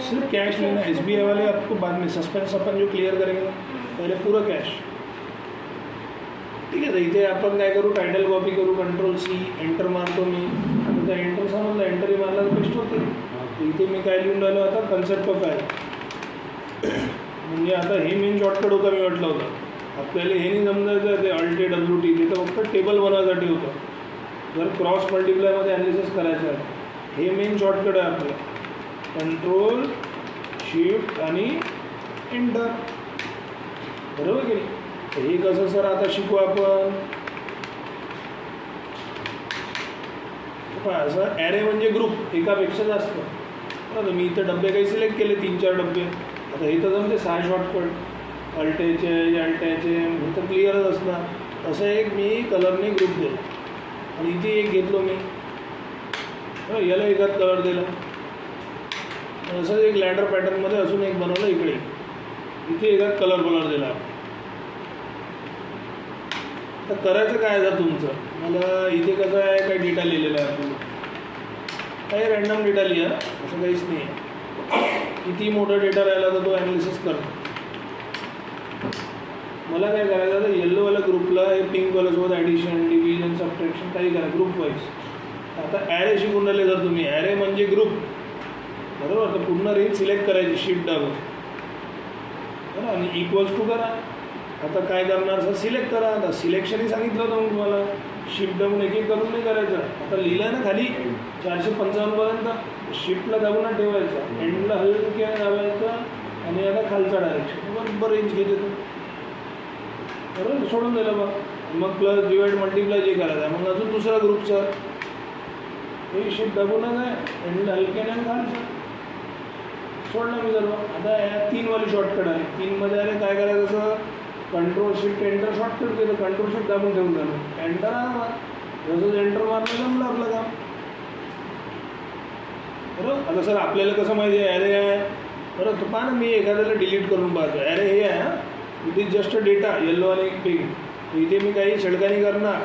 सिर्फ कैश लेना, SBI वाले आपको बाद में सस्पेंस अपन जो क्लियर करेंगे ना, पहले पूरा कैश. ठीक आहे. तर इथे आपण काय करू, टायटल कॉपी करू, Ctrl+C, एंटर मारतो मी. आता एंटर समजलं, एंटरही मारला तर पेस्ट होते. इथे मी काय लिहून राहिलो आता, कन्सेप्ट ऑफ ॲरे. म्हणजे आता हे मेन शॉर्टकट होता मी म्हटलं होतं. आपल्याला हे नाही समजायचं ते Alt+WT, ते तर फक्त टेबल बनवायसाठी होतं. जर क्रॉस मल्टिप्लायमध्ये ॲनालिसिस करायचं आहे, हे मेन शॉर्टकट आहे आपलं. Ctrl+Shift आणि एंटर. बरोबर की नाही. हे कसं सर आता शिकू आपण. असं ॲरे म्हणजे ग्रुप, एकापेक्षा जास्त. बरं, मी इथं डबे काही सिलेक्ट केले, 3-4 डबे. आता इथं जमते 6 शॉर्टकट, अल्टेचे हे तर क्लिअरच असणार. असं एक मी कलरने ग्रुप दिला आणि इथे एक घेतलो मी, याला एकात कलर दिला. असं एक लॅडर पॅटर्नमध्ये अजून एक बनवलं इकडे, इथे एकात कलर दिला. तर करायचं काय जर तुमचं, मला इथे कसं आहे, काही डेटा लिहिलेला आहे आपल्याला, काही रॅन्डम डेटा लिहा, असं काहीच नाही आहे. किती मोठा डेटा राहिला तर तो ॲनालिसिस करतो. मला काय करायचं तर येल्लोवाल्या ग्रुपला हे पिंकवाल्यासोबत ॲडिशन, डिव्हिजन, सबट्रॅक्शन काही करा ग्रुप वाईज. आता ॲरे शिकून राहिले जर तुम्ही, ॲरे म्हणजे ग्रुप. बरोबर. तर पूर्ण रेंज सिलेक्ट करायची शिफ्ट दाबून, बरं, आणि इक्वल्स टू करा. आता काय करणार सर, सिलेक्ट करा. आता सिलेक्शनही सांगितलं होतं मग तुम्हाला, शिफ्ट दाबून एक एक करून नाही करायचं. आता लिहिलं ना खाली 455पर्यंत, शिफ्टला दाबून ठेवायचं, एंडला हलक्या दाबायचं आणि आता खालचा डायरेक्शन, बरोबर रेंज घेते तो. बरोबर, सोडून दिलं बघ. मग प्लस डिवाइड मल्टिप्लाय जे करायचं आहे. मग अजून दुसरा ग्रुपचा हे शिफ्ट दाबूनच आहे, एंडला हलक्याने आणि खालचं सोडलं मी सर्व. आता या 3 वाली शॉर्टकट आली. 3 मध्ये आले काय करायचं, असं Ctrl+Shift एंटर शॉर्टकट केलं, Ctrl+Shift दाबून ठेवून झालं, एंटर आला. जसं एंटर मारलं जमलं आपलं काम. बरोबर. आता सर आपल्याला कसं माहिती आहे ॲरे आहे, बरं, तर पहा ना, मी एखाद्याला डिलीट करून पाहतो. ॲरे हे आहे, it is just data, yellow आणि पिंक. इथे मी काही छेडखानी करणार,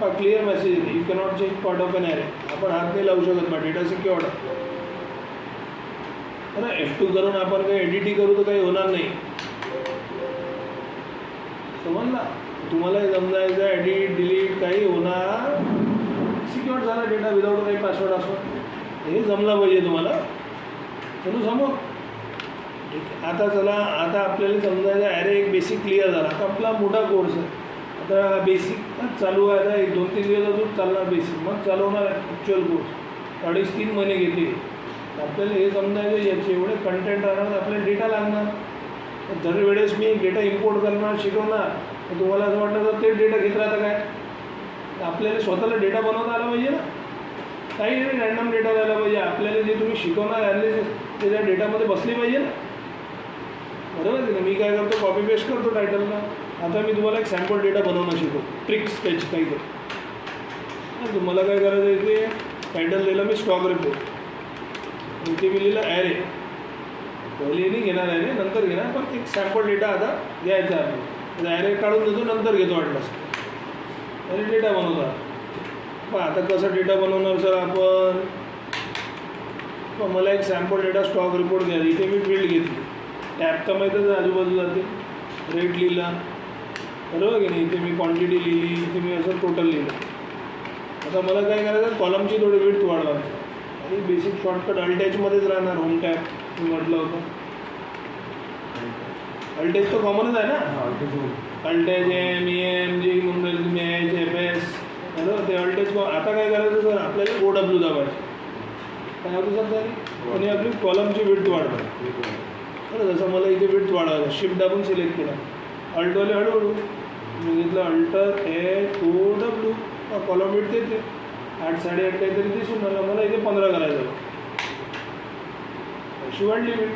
पहा क्लिअर मेसेज येते, you cannot change part of an array. आपण हात नाही लावू शकत ना, डेटा सिक्युअर्ड. बरं, F2 करून आपण काही एडिटिंग करू तर काही होणार नाही. समजला तुम्हाला, हे समजायचं एडिट डिलीट काही होणार, सिक्युअर्ड झाला डेटा विदाऊट काही पासवर्ड असो, हे जमलं पाहिजे तुम्हाला. चलो समोर. ठीक आहे. आता चला, आता आपल्याला समजायचं ॲरे एक बेसिक क्लिअर झाला. आता आपला मोठा कोर्स आहे. आता बेसिक चालू आहे, आता 2-3 दिवस अजून चालणार बेसिक, मग चालू होणार ॲक्च्युअल कोर्स. 2.5-3 महिने घेते. आपल्याला हे समजायचं याचे एवढे कंटेंट राहणार, आपल्याला डेटा लागणार. दर वेळेस मी डेटा इम्पोर्ट करणार, शिकवणार, तर तुम्हाला असं वाटतं तर तेच डेटा घेत राहतं काय. आपल्याला स्वतःला डेटा बनवता आला पाहिजे ना, काही रॅन्डम डेटा द्यायला पाहिजे. आपल्याला जे तुम्ही शिकवणार ॲनालिसिस ते त्या डेटामध्ये बसली पाहिजे ना. बरोबर आहे ना. मी काय करतो, कॉपी पेस्ट करतो टायटलला. आता मी तुम्हाला एक सॅम्पल डेटा बनवणं शिकवतो, ट्रिक्स त्याची काही तर. तुम्हाला काय करायचं, इथे टायटल दिलं मी स्टॉक रिपोर्ट, इथे मी लिहिलं ॲरे. पहिले नाही घेणार ॲरे, नंतर घेणार, पण एक सॅम्पल डेटा आता घ्यायचा आहे. ॲरे काढून देतो, नंतर घेतो वाटलंच. आणि डेटा बनवतात. पण आता कसं डेटा बनवणार सर आपण, मला एक सॅम्पल डेटा स्टॉक रिपोर्ट घ्यायचा. इथे मी फील्ड घेतली, टॅब तर माहीतच आजूबाजू जाते, रेट लिहिला, बरोबर की नाही. इथे मी क्वांटिटी लिहिली, इथे मी असं टोटल लिहिलं. आता मला काय करायचं, कॉलमची थोडी विड्थ वाढवायची. आणि बेसिक शॉर्टकट अल्टॅचमध्येच राहणार, होम टॅब मी म्हटलं होतं. अल्टॅच तर कॉमनच आहे ना, अल्टॅच ME जे म्हणून राहील तुम्ही, FS, बरोबर. ते अल्टॅच. आता काय करायचं सर, आपल्याला OW दाबायचं. काय होतं सर त्याने, आणि आपली कॉलमची विड्थ वाढवायची. बरं, जसं मला इथे विड्थ वाढवायचं, शिफ्ट दाबून सिलेक्ट केला, अल्टवाले हळूहळू मी घेतलं, ALT-OW, कॉलम विड्थ येते 8-8.5 काहीतरी दिसून मला. मला इथे 15 करायचं, अशी वाढली विड्थ.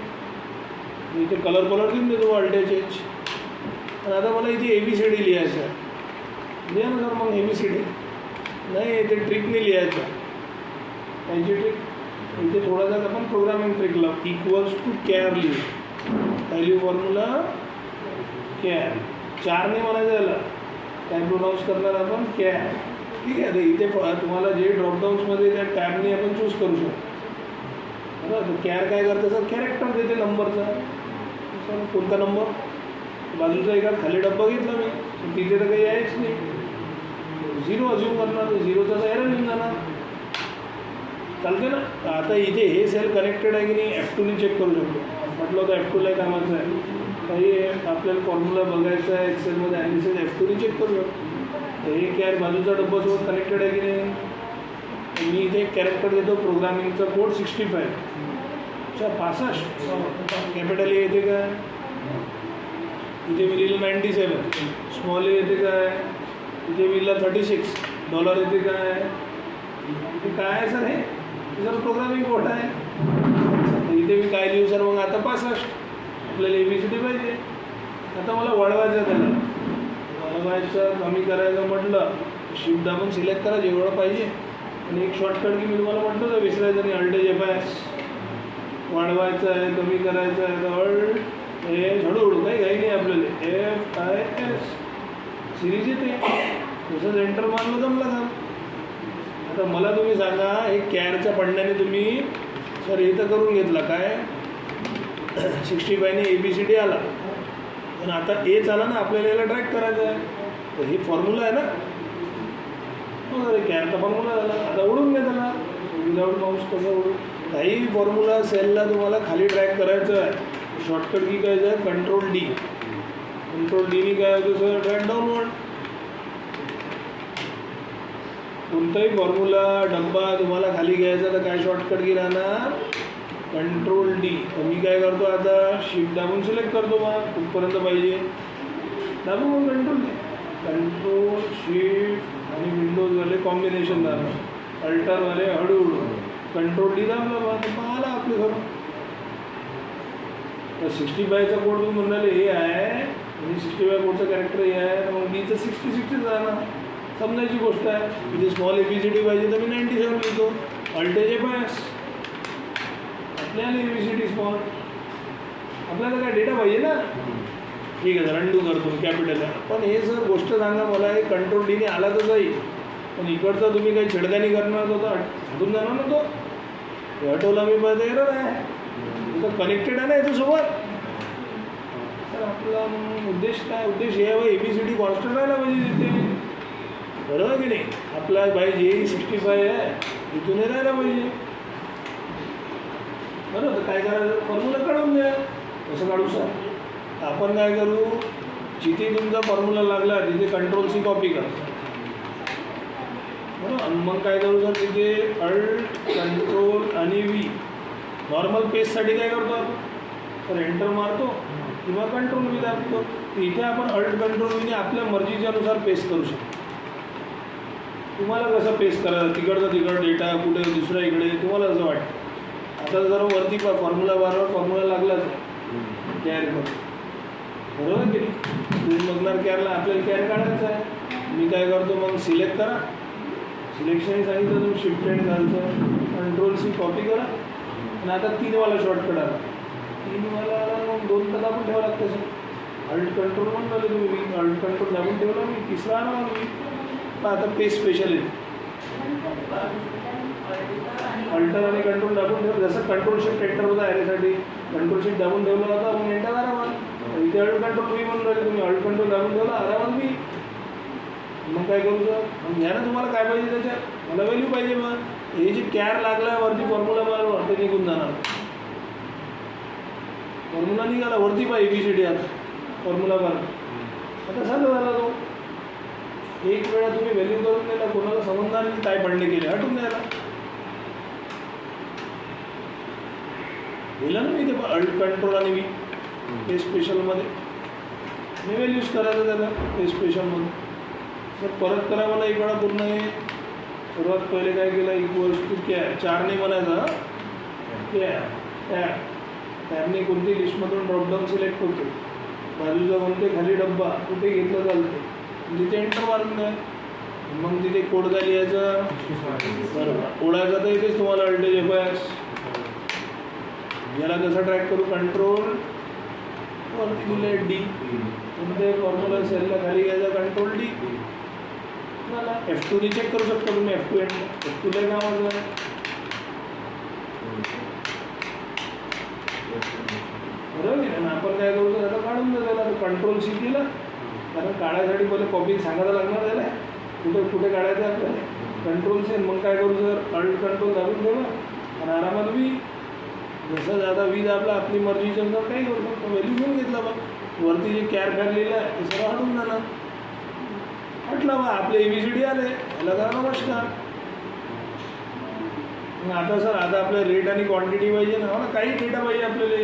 मी इथे कलर देऊन देतो अल्टॅच. पण आता मला इथे ABCD लिहायचं आहे, लिहा ना सर. मग ABCD नाही, इथे ट्रिकने लिहायचं. कायची ट्रिक, इथे थोडासा आपण प्रोग्रामिंग ट्रिक लाव, इक्वल्स टू कॅर लिहू. पहिली फॉर्म्युला कॅर, 4 ने म्हणायचं याला, काय प्रोनाऊन्स करणार आपण, कॅर. ठीक आहे. तर इथे तुम्हाला जे ड्रॉपडाऊन्समध्ये त्या टॅबने आपण चूज करू शकतो. बरं, कॅर काय करतं सर, कॅरेक्टर देते नंबरचा. सर कोणता नंबर, बाजूचा एका खाली डब्बा घेतला मी, तिथे तर काही यायच नाही, 0 अज्यूम करणार, 0चा तर एरर येऊन जाणार. चालते ना. आता इथे हे सेल कनेक्टेड आहे की नाही F2ने चेक करू शकतो. म्हटलं होतं F2ला कामाचं आहे, काही आपल्याला फॉर्म्युला बघायचा आहे एक्सेलमध्ये ॲनालिसिस, F2ने चेक करू शकतो. हे कॅर बाजूचा डब्बासोबत कनेक्टेड आहे की नाही. मी इथे कॅरेक्टर देतो, प्रोग्रामिंगचा कोड 65, 65 कॅपिटल ए येते काय, इथे मी लिहिलं 97, स्मॉल ए येते काय, इथे मी लिहिलं $36 येते काय. हे काय आहे सर, हे जर प्रोग्रामिंग कोड आहे. इथे मी काय लिहू सर मग आता 65, आपल्याला ABCD पाहिजे. आता मला वळवायचं, त्याला वळवायचं कमी करायचं म्हटलं शिफ्ट दाबून सिलेक्ट करा जेवढं पाहिजे. आणि एक शॉर्टकट की मी तुम्हाला म्हटलं तर विसरायचं नाही, अल्ट F5. वाढवायचं आहे, कमी करायचं आहे, तर अल्ट हे हळूहळू काही घाई नाही आपल्याला, FIS सिरीज येते. तसंच एंटर मारलं जमलं का. आता मला तुम्ही सांगा, हे कॅरच्या पडण्याने तुम्ही सर हे तर करून घेतला काय 65ने ABCD आला, पण आता ए आला ना, आपल्याला याला ट्रॅक करायचं आहे. तर हे फॉर्म्युला आहे ना, कॅरचा फॉर्म्युला झाला. आता उडून घ्या त्याला, विदाऊट माऊस कसं उडून. काही फॉर्म्युला सेलला तुम्हाला खाली ट्रॅक करायचं आहे, शॉर्टकट की काय आहे कंट्रोल D. कंट्रोल Dनी काय होतं सर, ट्रॅक डाऊनवर्ड. कोणताही फॉर्म्युला डब्बा तुम्हाला खाली घ्यायचा तर काय शॉर्टकट की राहणार, कंट्रोल D. तर मी काय करतो आता, शिफ्ट दाबून सिलेक्ट करतो बा कुठपर्यंत पाहिजे, दाबून कंट्रोल D. कंट्रोल शिफ्ट आणि विंडोजवाले कॉम्बिनेशन दाबा, अल्टरवाले हळूहळू, कंट्रोल D दाबला बा, तर आला आपले घरून. तर 65चा कोड तुम्ही म्हणाले हे आहे, आणि 65 कोडचं कॅरेक्टर हे आहे, तर मग Dचं 66 जाणार, समजायची गोष्ट आहे. इथे स्मॉल ABCD पाहिजे तर मी 97 लिहितो, अल्ट F5. आपल्याला ABCD स्मॉल, आपल्याला काय डेटा पाहिजे ना. ठीक आहे सर, अंडू करतो कॅपिटल आहे. पण हे सर गोष्ट सांगा मला, हे कंट्रोल Dने आला तर जाईल, पण इकडचा तुम्ही काही छेडखानी करणार होता, हटून जाणार ना तो. हटवला मी पाहिजे, एरर आहे, तर कनेक्टेड आहे ना याच्यासोबत. सर आपला उद्देश काय, उद्देश हे आहे ABCD कॉन्स्टंट राहायला पाहिजे तिथे, बरोबर की नाही. आपला बाई जे 65 आहे इथून राहायला पाहिजे, बरोबर. तर काय करायचं, फॉर्म्युला काढून द्या. कसं काढू सर, आपण काय करू, जिथे तुमचा फॉर्म्युला लागला तिथे कंट्रोल C कॉपी करा, बरोबर. आणि मग काय करू सर, तिथे अल्ट कंट्रोल आणि V. नॉर्मल पेजसाठी काय करतो आपण सर, एंटर मारतो किंवा कंट्रोल V दाबतो. इथे आपण अल्ट कंट्रोल Vने आपल्या मर्जीच्यानुसार पेस्ट करू शकतो. तुम्हाला कसं पेस्ट करायचं, तिकडचा तिकडं डेटा कुठे दुसऱ्या इकडे तुम्हाला असं वाटतं. आता जर वरती फॉर्म्युला बारवर फॉर्म्युला लागलाच आहे कॅरमध्ये, बरोबर की नाही. तुम्ही बघणार कॅरला, आपल्याला कॅर काढायचं आहे. मी काय करतो मग सिलेक्ट करा, सिलेक्शन सांगितलं तुम्ही शिफ्ट एंड घालतो, कंट्रोल C कॉपी करा. आणि आता 3 वाला शॉर्टकट आला, 3 वाला आला, मग 2 तर दाबून ठेवा लागतं सर. अल्ट कंट्रोल म्हणून झाले तुम्ही, अल्ट कंट्रोल दाबून ठेवला मी, 3रा आला मग मी. आता पेज स्पेशल येते, अल्टर आणि कंट्रोल दाबून ठेवलं. जसं कंट्रोल शिफ्ट एंटर होता ॲरेसाठी, कंट्रोल शिफ्ट दाबून ठेवला होता, मग एंटर आरामात. इथे अल्ट कंट्रोल V म्हणून राहिले तुम्ही, अल्ट कंट्रोल दाबून ठेवला आरामात V. मग काय करू सर, मग घ्या ना तुम्हाला काय पाहिजे त्याच्यात, मला व्हॅल्यू पाहिजे. मग हे जे कॅर लागला वरती फॉर्म्युला बारवर ते निघून जाणार, फॉर्म्युला निघाला वरती पाहिजे ABCD. आता फॉर्म्युला बार आता झालं झाला तो. एक वेळा तुम्ही व्हॅल्यू करून दिला, कोणाला समजणार नाही काय पडले केले, हटून द्यायला दिलं ना मी ते अल्ट कंट्रोल आणि V. ते स्पेशलमध्ये मी व्हॅल्यूज करायचं त्याला ते स्पेशलमध्ये. तर परत करा मला एक वेळा पूर्ण. हे सर्वात पहिले काय केलं, इक्वल्स टू कॅर 4ने म्हणायचं, कॅर टॅबने कोणती लिस्टमधून ड्रॉपडाऊन सिलेक्ट होते, बाजूचा कोणते खाली डब्बा कुठे घेतलं चालते, तिथे एंटर मारून द्या. मग तिथे कोड काय लिहायचं, बरोबर ओढायचा तर इथेच तुम्हाला अल्ट F5. याला कसं ट्रॅक करू, कंट्रोल वरती दिलं D, कोणते फॉर्म्युला सेलला खाली घ्यायचा कंट्रोल D. झाला. F2 चेक करू शकता तुम्ही. F2 F2 ला काय म्हटलं बरोबर आहे ना. आपण काय करू आता काढून द्या त्याला. कंट्रोल सी केलं कारण काढायसाठी पहिले कॉपी सांगायला लागणार त्याला कुठे कुठे काढायचं आपल्याला. कंट्रोल सी मग काय करू सर अल्ट कंट्रोल दाबून ठेवा आणि आरामात वी जसं आता वीज आपला आपली मर्जीच्या नंतर काही करू शकतो. व्हॅल्यू घेऊन घेतला मग वरती जे कॅर काढलेलं आहे ते सर्व हटून जाणार. हटला मग आपले ABCD आले. याला करा नमस्कार. मग आता सर आता आपल्या रेट आणि क्वांटिटी पाहिजे ना. ना काही डेटा पाहिजे आपल्याला.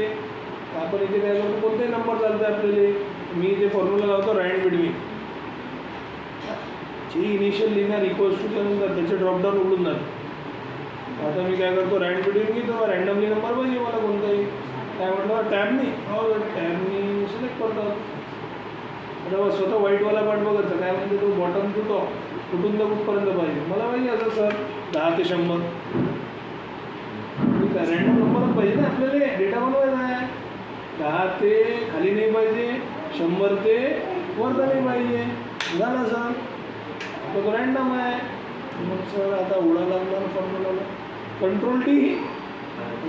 आपण इथे काय करतो कोणतेही नंबर चालते आपल्याला. मी इथे फॉर्म्युला लावतो rand between G initial linear equals to त्यानंतर त्याचे ड्रॉपडाऊन उडून जातं. आता मी काय करतो रँड बिटवीन घेतो. रँडमली नंबर पाहिजे मला कोणताही. काय म्हटलं टॅबनी टॅबनी सिलेक्ट करतो. आता स्वतः व्हाईटवाला पार्ट बघायचं काय म्हणजे तो बॉटम टू टॉप कुठून तर कुठपर्यंत पाहिजे मला पाहिजे. असं सर 10 ते 100 ठीक आहे. रँडम नंबरच पाहिजे ना आपल्याला. डेटा बनवायचा आहे. 10 ते खाली नाही पाहिजे. 100 ते वर नाही पाहिजे. झालं सर. आता तो रँडम आहे. मग सर आता उडा लागला ना फॉर्म्युलाला. कंट्रोल टी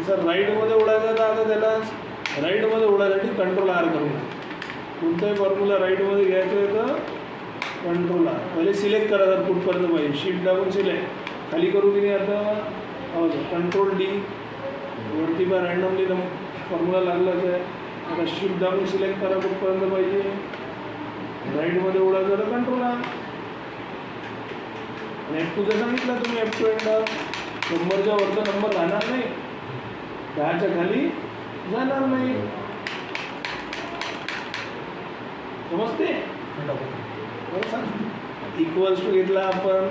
सर राईटमध्ये उडायचं तर आता त्याला राईटमध्ये उडायसाठी कंट्रोल R करून कोणताही फॉर्म्युला राईटमध्ये घ्यायचं आहे तर कंट्रोल R. पहिले सिलेक्ट करा सर कुठपर्यंत पाहिजे. शिफ्ट दाबून सिलेक्ट खाली करू की नाही आता हो सर कंट्रोल D वरती बा रँडमली फॉर्म्युला लागलाच आहे. आता शिफ्ट दाबून सिलेक्ट करा कुठपर्यंत पाहिजे. राईटमध्ये उडायचं तर कंट्रोल R. आणि F2 सांगितलं तुम्ही F2 एंटर 100च्या वरचा नंबर जाणार नाही. 10च्या खाली जाणार नाही. समजते बरं सांग. इक्वल्स टू घेतला आपण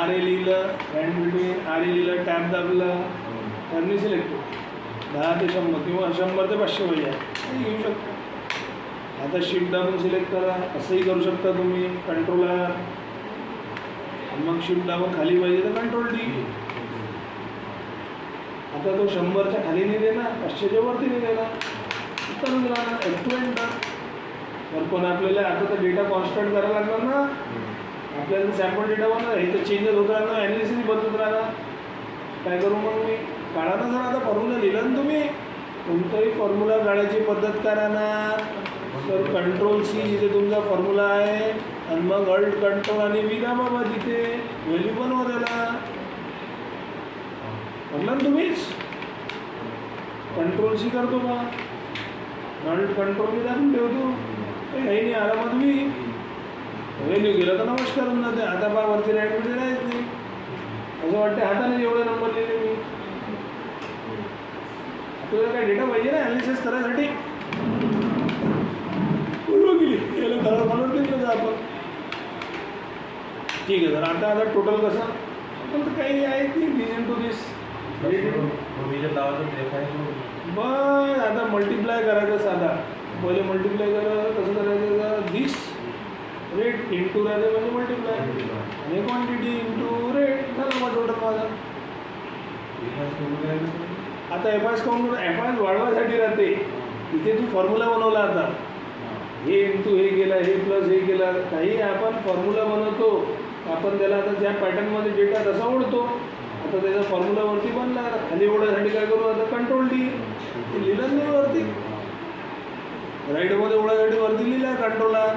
RA लिहिलं रँड बिटवीन RA लिहिलं टॅब दाबलं त्यांनी सिलेक्ट करू 10 ते 100 किंवा 100 ते 500 पाहिजे घेऊ शकतो. आता शिफ्ट दाबून सिलेक्ट करा. असंही करू शकता तुम्ही कंट्रोल R. मग शिफ्ट दाबून खाली पाहिजे तर कंट्रोल D. आता तो 100च्या खाली नाही देणार 500च्या वरती नाही देणार. करून राहणार F2 एंटर. तर पण आपल्याला आता तर डेटा कॉन्स्टंट करायला लागणार ना. आपल्याला सॅम्पल डेटा बनणार हे तर चेंजेस होत राहणार. ॲनालिसिस बदलत राहणार. काय करू मग मी काढा ना सर. आता फॉर्म्युला लिहिला ना तुम्ही. कोणताही फॉर्म्युला काढायची पद्धत करा ना सर. कंट्रोल C जिथे तुमचा फॉर्म्युला आहे आणि मग अल्ट कंट्रोल आणि V दाबा बाबा तिथे व्हॅल्यू बनवा त्याला. म्हणलं ना तुम्हीच कंट्रोल C करतो का अल्ट कंट्रोल मी दाबून ठेवतो. काही नाही आरामात मी व्हॅल्यू गेलं तर नमस्कार होऊन जाते. आता बा वरती रँडमध्ये नाहीच नाही. असं वाटतं हाताने एवढे नंबर लिहिले मी. आपल्याला काय डेटा पाहिजे ना ॲनालिसिस करायसाठी. बरोबर गेली याला कलर बनवून घेतलं तर आपण ठीक आहे सर. आता टोटल कसं पण तर काही आहे की डिझाईन टू दिस बस. आता मल्टिप्लाय करायचं साधा. पहिले मल्टिप्लाय करा. कसं करायचं दिस रेट इंटू राहते म्हणजे मल्टिप्लाय आणि क्वांटिटी इंटू रेट झालं मग टोटल माझा. आता FIS काउंट FIS वाढवायसाठी राहते. इथे तू फॉर्म्युला बनवला. आता हे इंटू हे केलं हे प्लस हे केलं काही आपण फॉर्म्युला बनवतो. आपण त्याला आता ज्या पॅटर्नमध्ये डेटा तसा ओढतो. आता त्याचा फॉर्म्युलावरती बनला. खाली ओढायसाठी काय करू आता कंट्रोल D हे लिहिलं नाही वरती. राईटमध्ये ओढायसाठी वरती लिहिलं कंट्रोल R.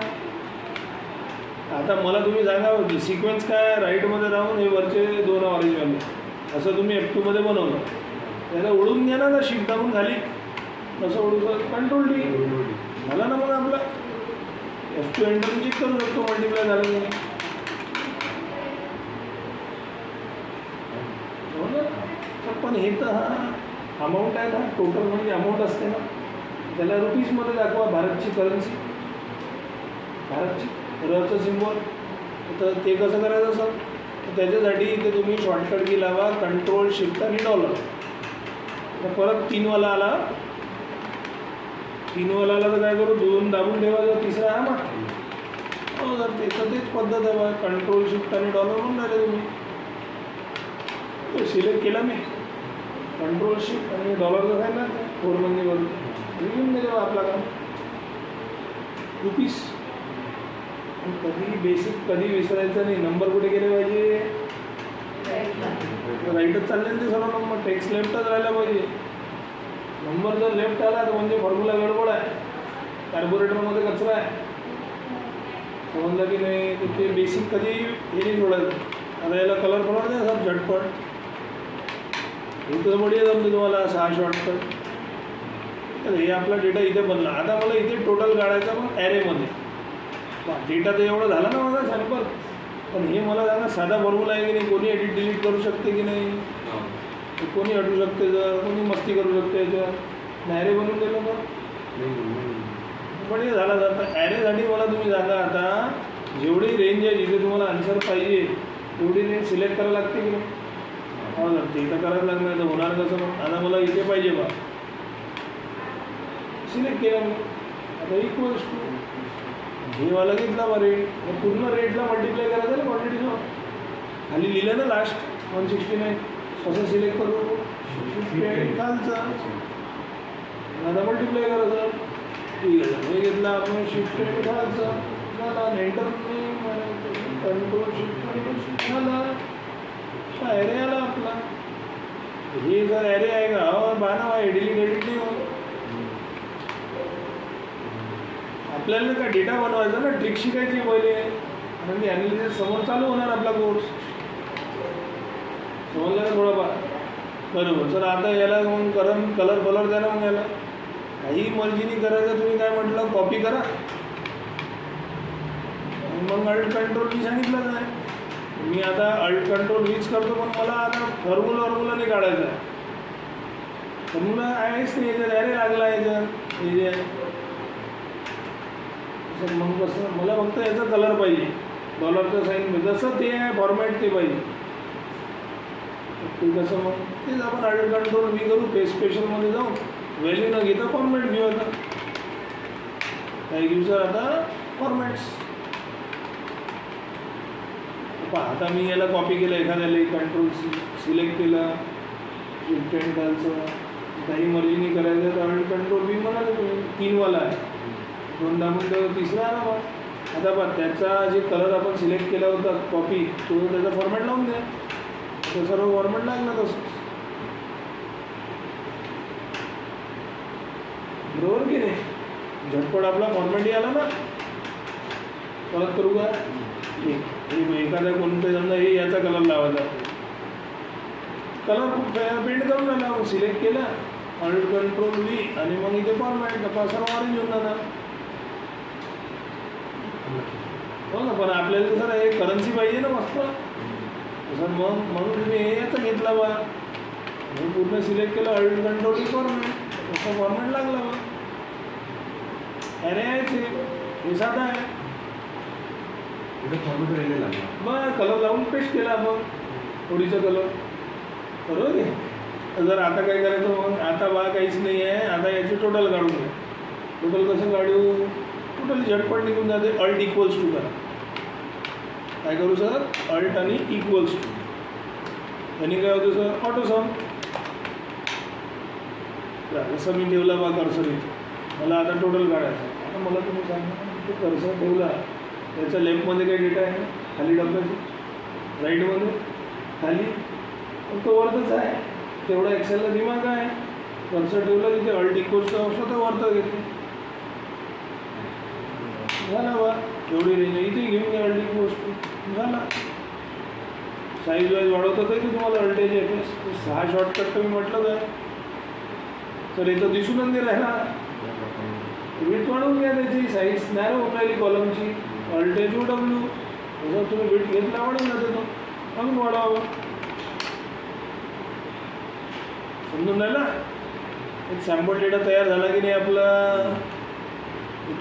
आता मला तुम्ही सांगा सिक्वेन्स काय राईटमध्ये राहून हे वरचे 2 ऑरेंजवाले असं तुम्ही F2 मध्ये बनवलं. त्याला ओढून घ्या ना शिफ्ट दाबून खाली. कसं ओढू कंट्रोल D झाला ना. मग आपला F2 एंटर चेक करू शकतो मल्टिप्लाय झालं नाही. हो ना. पण हे तर हा अमाऊंट आहे ना टोटल म्हणजे अमाऊंट असते ना. त्याला रुपीजमध्ये दाखवा. भारतची करन्सी भारतची रचं सिम्बॉल. तर ते कसं करायचं सर. तर त्याच्यासाठी इथे तुम्ही शॉर्टकट की लावा कंट्रोल शिफ्ट आणि $. तर परत 3 वाला आला. 3 वाला आला तर काय करू 2 दाबून ठेवायचं. तिसरा आहे मग हो सर. त्याचं तेच पद्धत आहे बा. कंट्रोल शिफ्ट आणि $. म्हणून राहिले तुम्ही. सिलेक्ट केला मी कंट्रोल शिफ्ट आणि $चं काय ना 4 म्हणजे बघू घेऊन गेले आपला काम रुपीस. कधी बेसिक कधी विसरायचं नाही. नंबर कुठे गेले पाहिजे? राईटच चालले ना ते सर्व नंबर. टेक्स्ट लेफ्टच राहायला पाहिजे. नंबर जर लेफ्ट आला तर म्हणजे फॉर्म्युला गडबड आहे, कार्बोरेटरमध्ये कचरा आहे. समजलं की नाही? तर ते बेसिक कधी हे नाही सोडायचं. आता याला कलर कलर द्या सर झटपट. इथं बढिया जमते तुम्हाला 6 शॉर्टकट. तर हे आपला डेटा इथे बनला. आता मला इथे टोटल काढायचा पण ॲरेमध्ये. डेटा तर एवढं झाला ना माझा सॅम्पल, पण हे मला सांगा साधा फॉर्म्युला आहे की नाही? कोणी एडिट डिलीट करू शकते की नाही? कोणी हटू शकते, जर कोणी मस्ती करू शकते याच्यात. ॲरे बनवून दिलं तर बढिया झाला. जाता ॲरेसाठी मला तुम्ही सांगा आता जेवढी रेंज आहे जिथे तुम्हाला आन्सर पाहिजे तेवढी रेंज सिलेक्ट करायला लागते की नाही? हो सर, ते तर करायला लागणार. तर होणार कसं मग? आता मला इथे पाहिजे बा, सिलेक्ट केलं मी. आता इक्वल्स टू हे वाला घेतला बा रेट. पूर्ण रेटला मल्टिप्लाय करायचं ना क्वांटिटीनं. खाली लिहिलं ना लास्ट 169. कसं सिलेक्ट करू? खालचा आता मल्टिप्लाय करायचं. ठीक आहे, हे घेतलं आपण शिफ्ट खालचा झाला. एंटर कंट्रोल शिफ्ट झाला. ॲरे आला आपला. हे जर ॲरे आहे का? हो बाना आहे. डिलीट एडिट नाही होत. आपल्याला का डेटा बनवायचा ना, ट्रिक शिकायची पहिले. कारण की ॲनालिसिस समोर चालू होणार आपला कोर्स. समजलं ना थोडंफार? बरोबर सर. आता याला मग कलर कलर द्या ना. मग याला काही मर्जीनी करायचं. तुम्ही काय म्हटलं? कॉपी करा. मग अल्ट कंट्रोल मी सांगितलं नाही. मी आता अल्ट कंट्रोल वीच करतो, पण मला आता फॉर्म्युला नाही काढायचा आहे. फॉर्म्युला आहेच नाही याच्यात. ॲरे लागला याच्यात हे सर. मग कसं? मला फक्त याचा कलर पाहिजे. डॉलरचं साईन जसं ते आहे फॉर्मॅट ते पाहिजे. ते कसं? मग तेच आपण अल्ट कंट्रोल व्ही करू. पे स्पेशलमध्ये जाऊन व्हॅल्यू न घेता फॉर्मॅट घेऊ. आता काय घेऊ सर? आता फॉर्मॅट्स. आता मी याला कॉपी केलं एखाद्याला. कंट्रोल सिलेक्ट केला. शिफ्ट खालचं. काही मर्जीनी करायचं तर अल्ट कंट्रोल व्ही म्हणाले तुम्ही. 3 वाला आहे. 2 दाबून तर 3रा आला बा. आता बा त्याचा जे कलर आपण सिलेक्ट केला होता कॉपी, तो त्याचा फॉर्मॅट लावून द्या. तर सर्व फॉर्मॅट लागला तसं. बरोबर की नाही? झटपट आपला फॉर्मॅटही आला ना. परत करू का? एखाद्या कोणतं समजा हे याचा कलर लावायचा. कलर पेंट करून आला. मग सिलेक्ट केला अल्ट कंट्रोल व्ही आणि मग इथे फॉर्मॅट तपा सर्व ऑरेंज होऊन जाणार. हो ना. पण आपल्याला तर सर हे करन्सी पाहिजे ना मस्त. सर मग म्हणून तुम्ही हे याचा घेतला बा. मी पूर्ण सिलेक्ट केलं अल्ट कंट्रोल व्ही फॉर्मॅट. तसा फॉर्मॅट लागला बा. ॲरे आहे हे साधा आहे. मग कलर लावून पेस्ट केला आपण थोडीचा कलर. बरोबर आहे? जर आता काय करायचं मग? आता बा काहीच नाही आहे. आता याची टोटल काढून घ्या. टोटल कसं काढू? टोटल झटपट निघून जाते. अल्ट इक्वल्स टू करा. काय करू सर? अल्ट आणि इक्वल्स टू. त्यांनी काय होतं सर? ऑटो सम. जसं मी ठेवला बा कर्सर इथे. मला आता टोटल काढायचं. आता मला तुम्ही सांगा कर्सर ठेवला त्याच्या लेफ्टमध्ये काही डेटा आहे खाली डब्याची, राईटमध्ये खाली फक्त वरतच आहे. तेवढा एक्सेलला दिमाग आहे. कर्सर ठेवला तिथे अल्ट इक्वल्स असं तर वरतं घेते. झाला बा. एवढी रेंज इथे घेऊन घ्या अल्ट इक्वल्स टू. झाला. साईज वाईज वाढवतं तरी तुम्हाला अल्टेज येते. 6 शॉर्टकट तुम्ही म्हटलं काय तर इथं दिसूनच नाही राहिला. विथ वाढवून घ्या त्याची. साईज नॅरो होऊन राहिली कॉलमची. अल्टेज डब्ल्यू जर तुम्ही विथ घेतला वाढवून जाते तो. अजून वाढवावं. समजून राहिला? एक सॅम्पल डेटा तयार झाला की नाही आपला?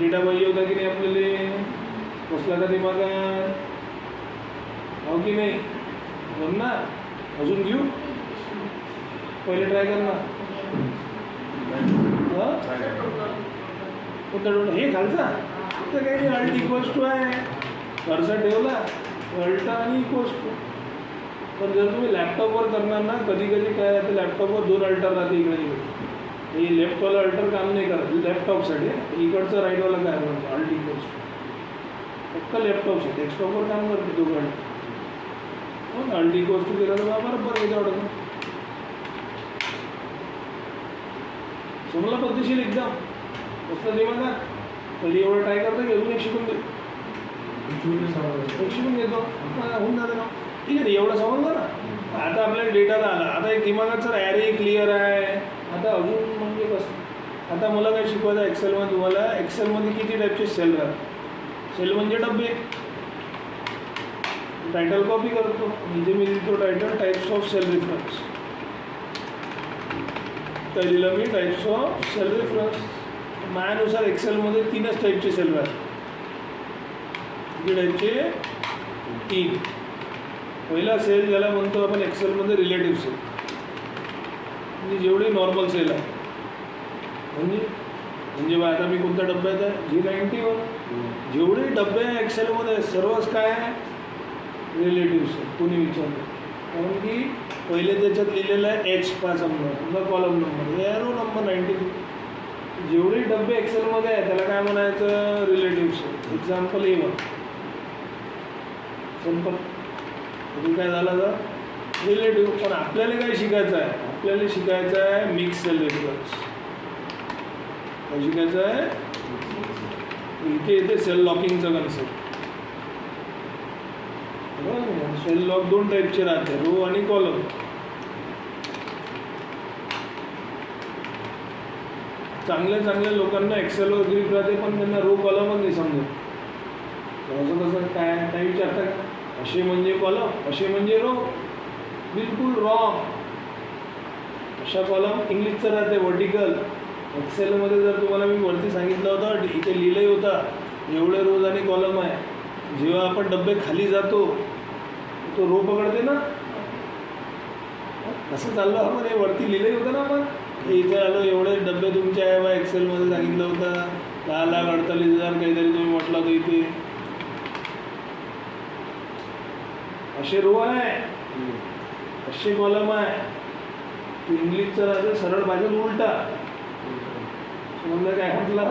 डेटा पाहिजे होता की नाही आपल्याला? बसला का दिमागात? हो की नाही? बघ ना. अजून घेऊ? पहिले ट्राय कर ना. हे खालचा तर काही नाही. अल्ट इक्वल्स टू आहे. कर्सर ठेवला अल्ट आणि इक्वल्स टू. पण जर तुम्ही लॅपटॉपवर करणार ना, कधी कधी काय आहे लॅपटॉपवर 2 अल्टर राहते इकडे तिकडे. हे लेफ्टवाला अल्टर काम नाही करत लॅपटॉपसाठी. इकडचं राईटवाला काय म्हणतो अल्ट इक्वल्स टू. फक्त लॅपटॉप्स आहे, डेस्कटॉपवर काम करते दोघांनी. मग अल्टी गोष्ट केलं तर बरोबर येते ऑर्डर. समजला पद्धतशीर एकदम कसलं दे बघा. कधी एवढं ट्राय करतं की अजून एक शिकून दे, शिकून घेतो होऊन जातं ना. ठीक आहे, एवढं समजलं ना. आता आपल्याला डेटाचा आला, आता एक दिमागात सर ॲरे क्लिअर आहे. आता अजून म्हणजे कसं, आता मला काय शिकवायचं एक्सेलमध्ये तुम्हाला. एक्सेलमध्ये किती टाईपचे सेल राहतात. सेल म्हणजे डब्बे. टायटल कॉपी करतो, म्हणजे मी लिहितो title types of cell reference. काय लिहिलं मी, टाईप्स ऑफ सेल रेफरन्स. माझ्यानुसार एक्सेलमध्ये 3च टाईपचे सेल राहतात. किती टाईपचे, 3. पहिला सेल ज्याला म्हणतो आपण एक्सेलमध्ये रिलेटिव्ह सेल, म्हणजे जेवढे नॉर्मल सेल आहे. म्हणजे बा आता मी कोणत्या डब्यात आहे, G91. जेवढे डबे आहे एक्सेलमध्ये सर्वच काय आहे, रिलेटिव्ह सेल. कोणी विचारलं, कारण की पहिले त्याच्यात लिहिलेलं आहे H5 number, column number, arrow number 93. जेवढे डबे एक्सेलमध्ये आहे त्याला काय म्हणायचं, relative sale. Example A1 simple. म्हणजे काय झालं तर रिलेटिव्ह. पण आपल्याला काय शिकायचं आहे, आपल्याला शिकायचं आहे मिक्स सेल रेफरन्स. काय शिकायचं आहे, इथे सेल लॉकिंगचा कन्सेप्ट. सेल लॉक 2 टाईपचे राहते, रो आणि कॉलम. चांगल्या लोकांना एक्सेलवर ग्रीप राहते, पण त्यांना रो कॉलमच नाही समजत. असं कसं काय विचारता का, असे म्हणजे कॉलम, असे म्हणजे रो. बिलकुल रॉंग. अशा कॉलम इंग्लिशचं राहते व्हर्टिकल. एक्सेलमध्ये जर तुम्हाला मी वरती सांगितलं होतं, इथे लिहिलंही होतं एवढे रोज आणि कॉलम आहे. जेव्हा आपण डब्बे खाली जातो तो रो पकडते ना. असं चाललं आपण, हे वरती लिहिलंही होतं ना आपण. इथे आलो एवढे डब्बे तुमचे आहे बा, एक्सेलमध्ये सांगितलं होतं 10,48,000 काहीतरी तुम्ही म्हटलं होतं. इथे असे रो आहे, असे कॉलम आहे. इंग्लिशचं राहते सरळ भाषेत उलटा. समजलं काय म्हटलं,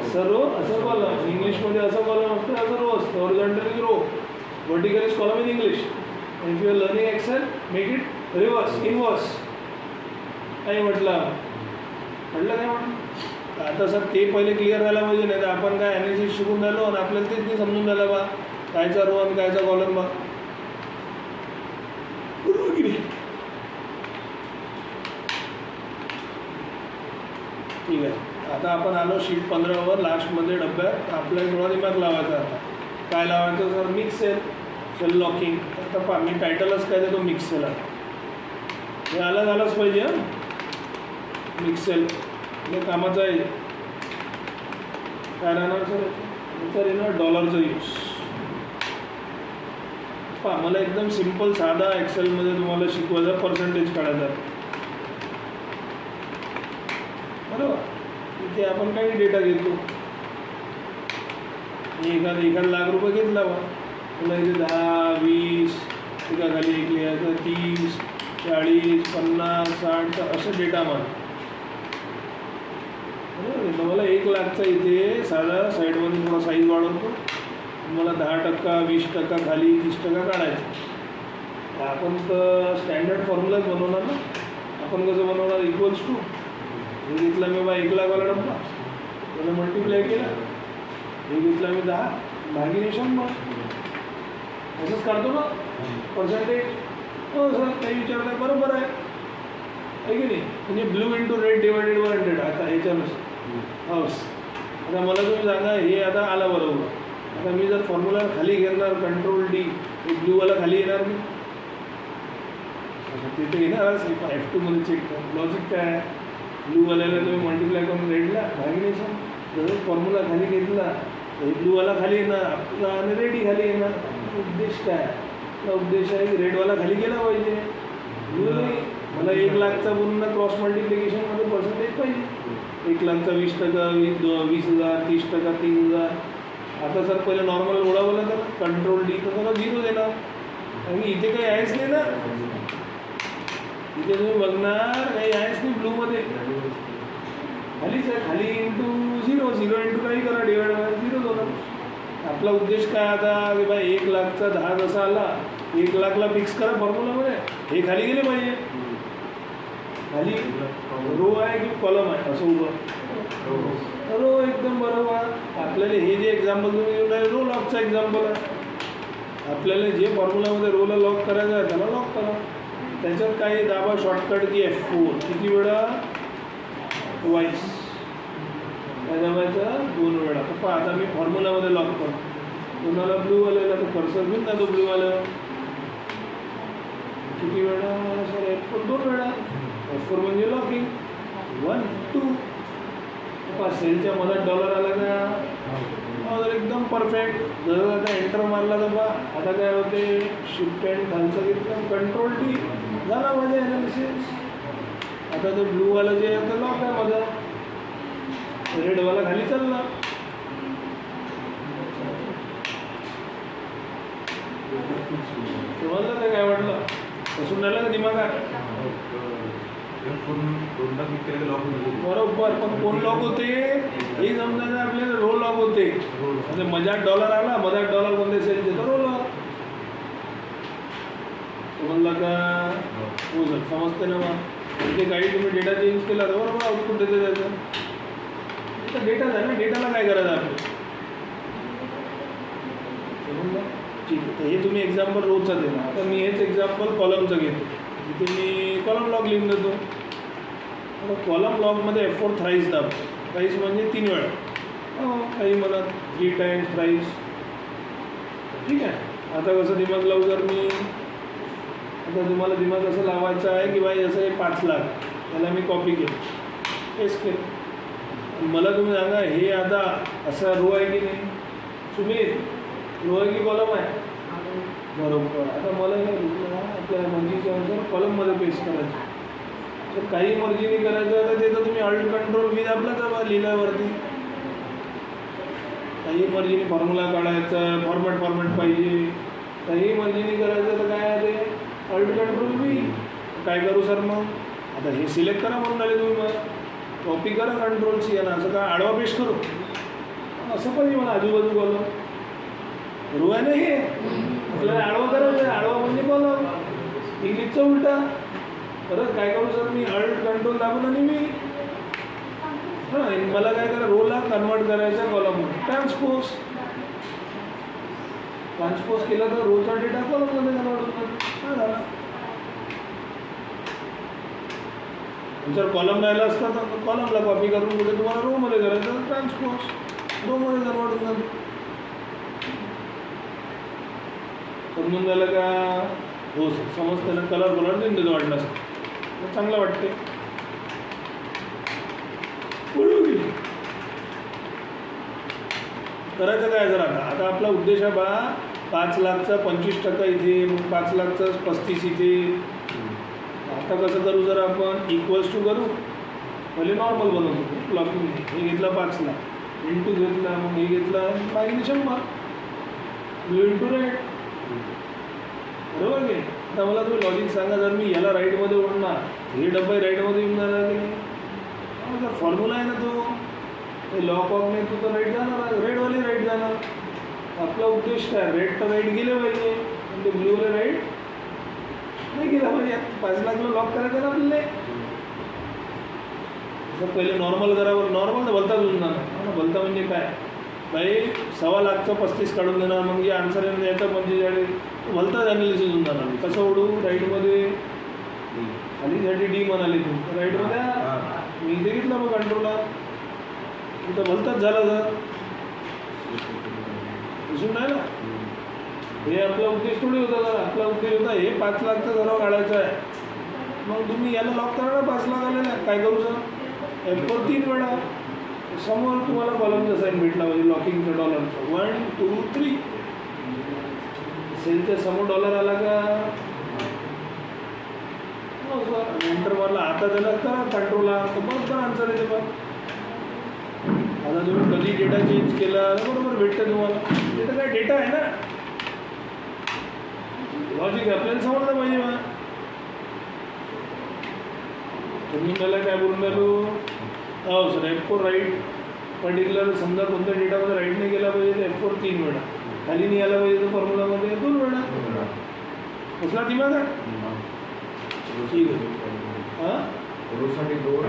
असं रो असं कॉलम. इंग्लिशमध्ये असं कॉलम असतं, असं रो असतं. Horizontal is row, vertical is column in English. If you are learning Excel, make it reverse, inverse. काही म्हटलं काय म्हटलं. आता सर ते पहिले क्लिअर झाला पाहिजे, नाही तर आपण काय ॲनालिसिस शिकून राहिलो आणि आपल्याला तेच नाही समजून राहिलं बा, कायचा रो आणि कायचा कॉलम बा. बरोबर की नाही. ठीक आहे, आता आपण आलो शीट 15वर लास्टमध्ये डब्यात. आपल्याला थोडा दिमाग लावायचा. आता काय लावायचं sir, mix cell, cell locking. आता पहा मी टायटलच काय देतो, मिक्स सेल. हे झालंच पाहिजे. मिक्स सेल हे कामाचं आहे. काय राहणार सर येणार, डॉलरचा यूज. पहा मला एकदम सिम्पल साधा एक्सेलमध्ये तुम्हाला शिकवायचा, पर्सेंटेज काढायचा. बरोबर, इथे आपण काही डेटा घेतो. एखादा ₹1,00,000 घेतला बा, मला इथे 10, 20, एकाखाली 1 लिहायचं, 30, 40, 50, 60 असं डेटा मला. बरोबर, मला 1,00,000चा इथे साधा साईडमध्ये थोडा साईज वाढवतो. मला 10%, 20% खाली, 30% काढायचं. आपण तर स्टँडर्ड फॉर्म्युलाच बनवणार ना. आपण कसं बनवणार, इक्वल्स टू हे घेतला मी बा 1,00,000वाला डब्बा, त्याला मल्टिप्लाय केला. हे घेतला मी 10 भागिले 100. असंच काढतो ना पर्सेंटेज. हो सर काही विचारता, बरोबर आहे की नाही. म्हणजे blue into red divided by 100. आता ह्याच्यानुसार हवस. आता मला तुम्ही सांगा, हे आता आलं बरोबर. आता मी जर फॉर्म्युला खाली घेणार कंट्रोल D, हे ब्लूवाला खाली येणार मी. तिथे येणार F2मध्ये चेक कर. लॉजिक काय आहे, ब्लूवाल्याला तुम्ही मल्टिप्लाय करून रेडला भागिले 100. जर फॉर्म्युला खाली घेतला तर हे ब्लूवाला खाली येणार आपला आणि रेडी खाली येणार. उद्देश काय, आपला उद्देश आहे की रेडवाला खाली गेला पाहिजे, ब्लू नाही. मला 1,00,000चा पूर्ण क्रॉस मल्टिप्लिकेशनमध्ये पर्सेंटेज पाहिजे. 1,00,000चा 20%, 20,000, 30%, 30,000. आता सर पहिले नॉर्मल उडावलं तर कंट्रोल D तर सगळं 0 देणार. आणि इथे काही आहेच नाही ना. इथे तुम्ही बघणार काही आहेच नाही ब्लूमध्ये. खालीच आहे, खाली इंटू 0, 0 इंटू काही करा डिवाइड बाय 0 होणार. आपला उद्देश काय आता की बाई 1 लाखचा 10 जसा आला 1 लाखला फिक्स करा फॉर्म्युलामध्ये, हे खाली गेले पाहिजे. खाली रो आहे की कॉलम आहे असं उभं रो एकदम बरोबर. आपल्याला हे जे एक्झाम्पल तुम्ही घेऊन आहे रो लॉकचं एक्झाम्पल आहे. आपल्याला जे फॉर्म्युलामध्ये रोला लॉक करायचं आहे त्याला लॉक करा. त्याच्यात काही दाबा शॉर्टकट की F4 किती वेळा वाईस काय दाबायचं 2 वेळा. पप्पा आता मी फॉर्म्युलामध्ये लॉक करतो. कोणाला ब्लूवाल्याला तर कर्सर घेऊन जातो ब्लूवाला किती वेळा सर F4 2 वेळा. F4 म्हणजे लॉकिंग 1 2. पप्पा सेलच्या मधात डॉलर आला का तर एकदम परफेक्ट. जर आता एंटर मारला तर बा आता काय होते शिफ्ट अँड खालचं घेतलं कंट्रोल टी झाला माझे ॲनालिसिस. आता तो ब्लूवाला जे आहे ते लॉक आहे माझा, रेडवाला खाली चालला. तुम्हाला तर काय वाटलं बसून राहिलं का दिमागात बरोबर. पण कोण लॉक होते हे समजायचं आपल्याला. रो लॉक होते म्हणजे मजाक डॉलर आला मजाक डॉलर कोणते सेल देतो रो लॉक. म्हणलं का हो सर समजते ना मग. इथे काही तुम्ही डेटा चेंज केला तर बरोबर आउटपुट देते त्याचं. तर डेटाच आहे ना, डेटाला काय करायचं आपलं. ठीक आहे. तर हे तुम्ही एक्झाम्पल रोजचं देणार. आता मी हेच एक्झाम्पल कॉलमचं घेतो. इथे मी कॉलम लॉक लिहून देतो. आता कॉलम लॉकमध्ये F4 थ्राईस दाबतो. थ्राईस म्हणजे 3 वेळा. काही म्हणत 3 टाइम्स थ्राईस. ठीक आहे. आता कसं दिमाग लावू जर मी आता तुम्हाला दिमाग असं लावायचं आहे की बाई असं हे 5 लाख त्याला मी कॉपी केलं पेस्ट केलं. मला तुम्ही सांगा हे आता असा रो आहे की नाही सुमित रो आहे की कॉलम आहे बरोबर. आता मला हे आपल्या मर्जीच्या अनुसार कॉलममध्ये पेस्ट करायचं. तर काही मर्जीने करायचं तर ते तर तुम्ही अल्ट कंट्रोल व्ही दाबला लिहिल्यावरती. काही मर्जीने फॉर्म्युला काढायचा फॉर्मॅट पाहिजे. काही मर्जीने करायचं तर काय आहे ते अल्ट कंट्रोल व्ही. काय करू सर मग आता हे सिलेक्ट करा म्हणून आले तुम्ही. मग कॉपी करा कंट्रोल C आणि असं काय आडवा पेस्ट करू असं पाहिजे मला. आजूबाजू कॉलम रो आहे ना हे आपल्याला आडवा करायचं आहे. आडवा म्हणजे कॉलम इंग्लिशचा उलटा. परत काय करू सर मी अल्ट कंट्रोल दाबून आणि मी मला काय करा रोला कन्वर्ट करायचा कॉलम ट्रान्सपोज केला तर रोचा डेटा कॉलममध्ये कन्वर्ट होतो. झाला. जर कॉलम राहिला असता तर कॉलमला कॉपी करून कुठे तुम्हाला रोमध्ये करायचं ट्रान्सपोज रोमध्ये कन्वर्ट होऊन जातो. समजून झालं का हो सर समजते ना. कलर देऊन देतो वाटलं असतं चांगलं वाटते. करायचं काय जर आता आपला उद्देश आहे बा 5 लाखचा 25% इथे 5 लाखचा 35 इथे. आता कसं करू जर आपण इक्वल्स टू करू पहिले नॉर्मल बनवतो लॉकिंग. हे घेतलं 5 लाख इंटू घेतला मग हे घेतलं बाकीने 100 ब्लू इंटू रेड बरोबर की. आता मला तुम्ही लॉजिक सांगा जर मी याला राईटमध्ये ओढणार हे डब्बा राईटमध्ये येऊन जाणार की नाही. जर फॉर्म्युला आहे ना तो लॉक ऑफ नाही तो तर राईट जाणार रेडवाली राईट जाणार. आपला उद्देश काय रेड तर राईट गेले पाहिजे पण ते ब्लूवाले राईट नाही गेला पाहिजे. 5 लाखला लॉक करायचं ना आपल्याला. जर पहिले नॉर्मल करावं नॉर्मल तर भलताच होऊन जाणार. भलता म्हणजे काय बाई 1.25 लाखचं 35 काढून देणार मग जे आन्सर आहे याचा 45 भलताच ॲनालिसिस होऊन जाणार. कसं ओढू राईटमध्ये खालीसाठी डी म्हणाले तू राईटमध्ये मी इथे घेतलं मग कंट्रोलला इथं भलताच झालं जर दिसून नाही ना. हे आपला उद्देश थोडी होता. जर आपला उद्देश होता हे 5 लाखचा जरा काढायचं आहे मग तुम्ही याला लॉक करा ना 5 लाख आलेला काय करू सर F4 3 वेळा. समोर तुम्हाला कॉलमचा साईन भेटला पाहिजे लॉकिंगचा डॉलरचा 1 2 3 सेलच्या समोर डॉलर आला का एंटर मारला. आता त्याला करा कंट्रोलला तर बरोबर आन्सर येते. पण आता तुम्ही कधी डेटा चेंज केला बरोबर भेटतं तुम्हाला. ते काय डेटा आहे ना लॉजिक आपल्याला समजलं पाहिजे. मग तुम्ही मला काय बोलून राहिलो हो सर F4 राईट पर्टिक्युलर समजा कोणत्या डेटामध्ये राईट नाही गेला पाहिजे तर F4 3 वेळा, खाली नाही आला पाहिजे तर फॉर्म्युलामध्ये 2 वेळा. कसला दिमाग आहे? ठीक आहे. हां, रोसाठी 2,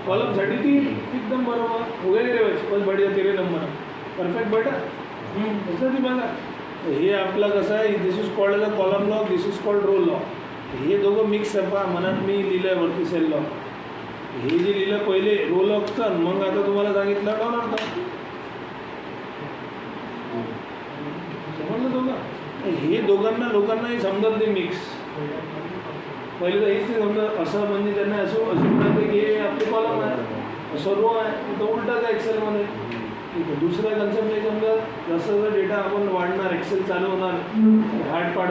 कॉलमसाठी 3, एकदम बरोबर. हो गया रे बस, बस बढ़िया, तेरे नंबर परफेक्ट बेटा. कसला दिमाग आहे? हे आपला कसं आहे, this is called as a column law, this is called row law. हे दोघं मिक्स आहे. पहा मनात मी लिहिलं आहे वरती सेल लॉ. हे जे लिहिलं पहिले रो लॉकचं, मग आता तुम्हाला सांगितलं डॉलरचं. समजलं दोघं? हे दोघांना लोकांनाही समजत नाही मिक्स. पहिले तर हेच नाही समजत. असं म्हणजे त्यांना असं म्हणतात की हे आपले कॉलम आहे, असं रो आहे, तो उलटाच आहे एक्सेलमध्ये. ठीक आहे. दुसरा कन्सेप्ट नाही समजत. जसं जसं डेटा आपण वाढणार, एक्सेल चालू होणार, हार्ड पार्ट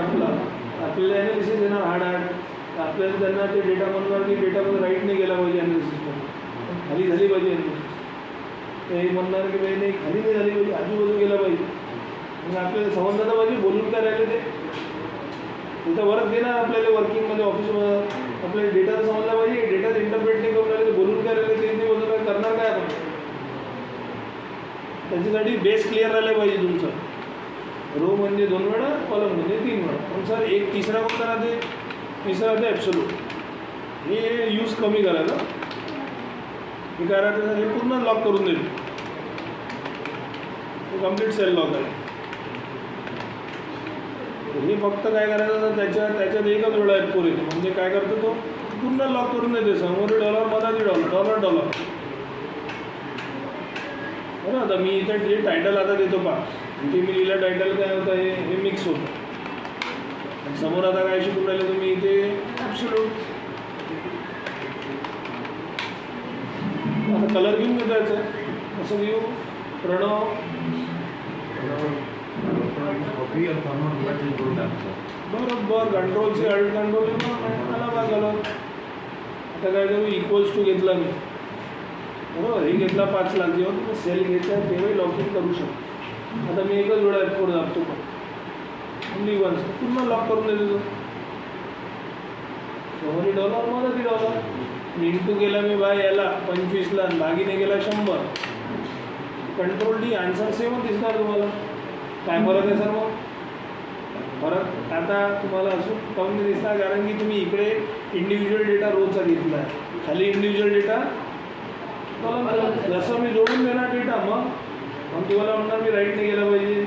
आपल्याला ॲनालिसिस येणार हार्ड आपल्याला त्यांना ते डेटा म्हणणार की डेटामध्ये राईट नाही गेला पाहिजे ॲनालिसिसमध्ये, खाली झाली पाहिजे ॲनालिसिस. ते म्हणणार की बाई नाही खाली नाही झाली पाहिजे, आजूबाजू गेला पाहिजे. मग आपल्याला समजलं पाहिजे बोलून काय राहिले ते. तिथं वर्क देणार आपल्याला वर्किंगमध्ये ऑफिसमध्ये, आपल्याला डेटा तर समजला पाहिजे. डेटा इंटरप्रेट नाही करून राहिले, बोलून काय राहिले ते नाही बोलून काय करणार काय आपण. त्याच्यासाठी बेस क्लिअर राहिलं पाहिजे तुमचं. रो म्हणजे 2 वेळा, कॉलम म्हणजे 3 वेळा. पण सर एक तिसरा कोणता राहते? तिसरा राहते ॲब्सोल्यूट. हे यूज कमी करायचं. हे काय राहते सर, हे पूर्ण लॉक करून देते. हे कम्प्लीट सेल लॉक आहे. हे फक्त काय करायचं, त्याच्यात एकच वेळा F4 येते. म्हणजे काय करतो तो, पूर्ण लॉक करून देते. समोर डॉलर, मधाची डॉलर, डॉलर. बरं, आता मी इथं जे टायटल आता देतो पहा, इथे मी लिहिलं टायटल काय होतं, हे मिक्स होतं. समोर आता काय शिकून राहिले तुम्ही, इथे ॲब्सोल्यूट. आता कलर घेऊन घेतो याचं, कसं घेऊ? प्रणव बरोबर, कंट्रोल से अल्ट कंट्रोल मला काय कलर. आता काय करू, इक्वल्स टू घेतला मी, बरोबर. हे घेतला 5 लाख, जेव्हा तुम्ही सेल घेतला तेव्हाही लॉकिंग करू शकतो. आता मी एकच वेळा F4 दाबतो, पण ओनली वन्स पूर्ण लॉक करून देतो तो. समोर डॉलर, मधाची डॉलर. इंटू केला मी बाय याला 25ला, भागीने गेला 100. कंट्रोल D, आन्सर सेम दिसणार तुम्हाला. काय फरक आहे सर मग? फरक आता तुम्हाला असून काऊन नाही दिसणार, कारण की तुम्ही इकडे इंडिव्हिज्युअल डेटा रोजचा घेतला आहे, खाली इंडिव्हिज्युअल डेटा कॉलम. जसं मी जोडून देणार डेटा, मग तुम्हाला म्हणणार मी राईट नाही गेला पाहिजे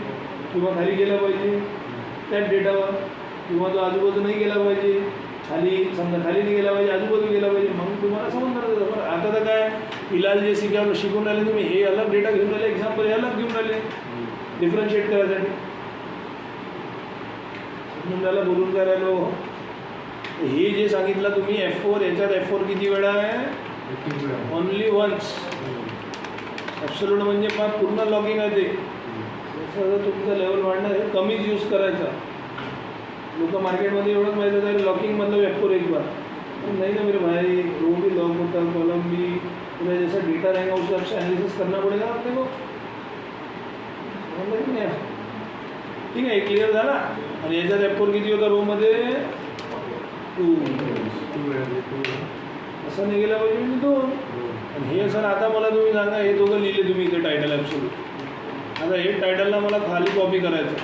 किंवा खाली गेला पाहिजे त्याच डेटावर, किंवा तो आजूबाजू नाही गेला पाहिजे, खाली समजा खाली नाही गेला पाहिजे, आजूबाजू गेला पाहिजे. मग तुम्हाला समजणार बरं. आता तर काय फिलहाल जे शिकून राहिले तुम्ही, हे अलग डेटा घेऊन राहिले, एक्झाम्पल हे अलग घेऊन राहिले डिफरन्शिएट करायसाठी. म्हणून त्याला बोलून काय राहिलो, हे जे सांगितलं तुम्ही F4, याच्यात F4 किती वेळा आहे? Only once. ॲब्सोल्यूट म्हणजे मग पूर्ण लॉगिंग आहे ते. जसं तुमचं लेवल वाढणार, हे कमीच यूज करायचं. लोक मार्केटमध्ये एवढंच माहिती आहे लॉकिंग मतलब F4 एक बार, नहीं ना मेरे भाई, रो भी लॉक होता है, कॉलम भी, तुम्हें जैसा डेटा रहेगा उस हिसाब से एनालिसिस करना पड़ेगा अपने को. नहीं ठीक आहे, क्लिअर झाला. आणि याच्यात F4 किती होता रोमध्ये? 2. असं नाही गेला पाहिजे मी 2. आणि हे सर आता मला तुम्ही सांगा, हे दोघं लिहिले तुम्ही इथे टायटल ॲब्सोल्यूट. आता हे टायटलला मला खाली कॉपी करायचं,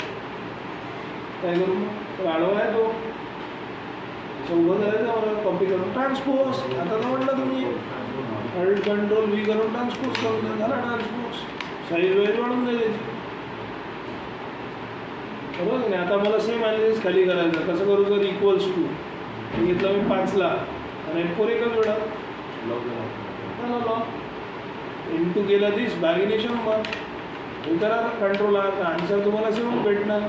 काय करू मग? आडवा आहे तो, उभं करायचं मला कॉपी करून ट्रान्सपोज. आता तर म्हटलं तुम्ही अल्ट कंट्रोल V करून ट्रान्सपोज करून द्या, झाला ट्रान्सपोज. साईज वाईज वाढून द्या त्याची, बरोबर नाही. आता मला सेम ॲनालिसिस खाली करायचं, कसं करू? जर इक्वल्स टू घेतलं मी 5ला आणि F4 एकच वेळा इंटू केला 30, भागिले 100. हे करा कंट्रोल. आता आन्सर तुम्हाला सेम भेटणार.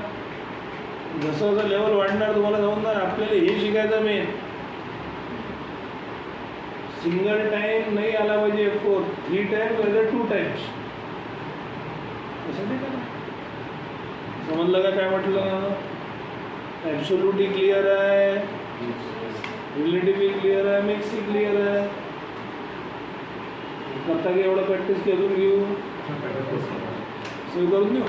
जसं जसं लेवल वाढणार तुम्हाला समजणार. आपल्याला हे शिकायचं मेन, सिंगल टाईम नाही आला पाहिजे F4, 3 टाइम्स वेदर 2 टाइम्स. असं करा. समजलं का काय म्हटलं? ॲब्सोल्युटली क्लिअर आहे, रिलेटिव्हली क्लिअर आहे, मिक्सही क्लिअर आहे. करता की एवढं प्रॅक्टिस करून घेऊ, सेव्ह करून घेऊ.